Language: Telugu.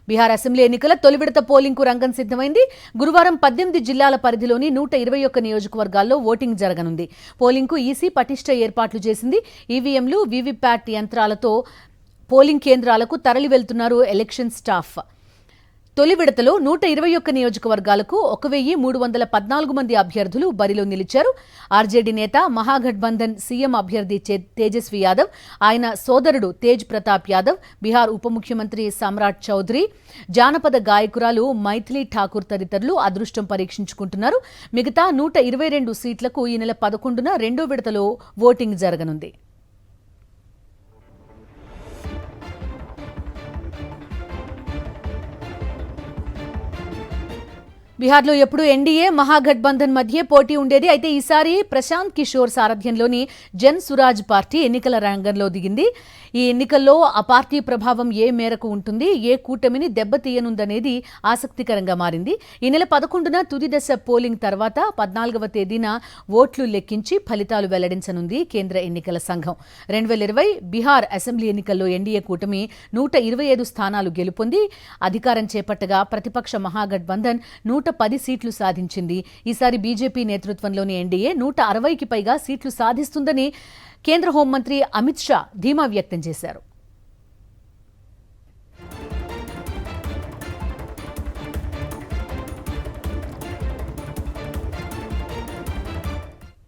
బీహార్ అసెంబ్లీ ఎన్నికల తొలి విడత పోలింగ్కు రంగం సిద్ధమైంది. గురువారం 18 జిల్లాల పరిధిలోని 121 నియోజకవర్గాల్లో ఓటింగ్ జరగనుంది. పోలింగ్కు ఈసీ పటిష్ట ఏర్పాట్లు చేసింది. ఈవీఎంలు, వీవీప్యాట్ యంత్రాలతో పోలింగ్ కేంద్రాలకు తరలి వెళ్తున్నారు ఎలక్షన్ స్టాఫ్. తొలి విడతలో 121 నియోజకవర్గాలకు 1314 మంది అభ్యర్థులు బరిలో నిలిచారు. ఆర్జేడీ నేత, మహాగఠబంధన్ సీఎం అభ్యర్థి తేజస్వి యాదవ్, ఆయన సోదరుడు తేజ్ ప్రతాప్ యాదవ్, బీహార్ ఉప ముఖ్యమంత్రి సమ్రాట్ చౌదరి, జానపద గాయకురాలు మైథిలి ఠాకూర్ తదితరులు అదృష్టం పరీక్షించుకుంటున్నారు. మిగతా 122 సీట్లకు ఈ నెల 11న రెండో విడతలో ఓటింగ్ జరగనుంది. బీహార్లో ఎప్పుడు ఎన్డీఏ, మహాగఠబంధన్ మధ్య పోటీ ఉండేది. అయితే ఈసారి ప్రశాంత్ కిషోర్ సారథ్యంలోని జన్ సురాజ్ పార్టీ ఎన్నికల రంగంలో దిగింది. ఈ ఎన్నికల్లో ఆ పార్టీ ప్రభావం ఏ మేరకు ఉంటుంది, ఏ కూటమిని దెబ్బతీయనుందనేది ఆసక్తికరంగా మారింది. ఈ నెల 11న తుది దశ పోలింగ్ తర్వాత 14వ తేదీన ఓట్లు లెక్కించి ఫలితాలు వెల్లడించనుంది కేంద్ర ఎన్నికల సంఘం. 2020 బీహార్ అసెంబ్లీ ఎన్నికల్లో ఎన్డీఏ కూటమి 125 స్థానాలు గెలుపొంది అధికారం చేపట్టగా ప్రతిపక్ష మహాగఠబంధన్ 110 సీట్లు సాధించింది. ఈసారి బీజేపీ నేతృత్వంలోని ఎన్డీఏ 160కి పైగా సీట్లు సాధిస్తుందని కేంద్ర హోంమంత్రి అమిత్ షా ధీమా వ్యక్తం చేశారు.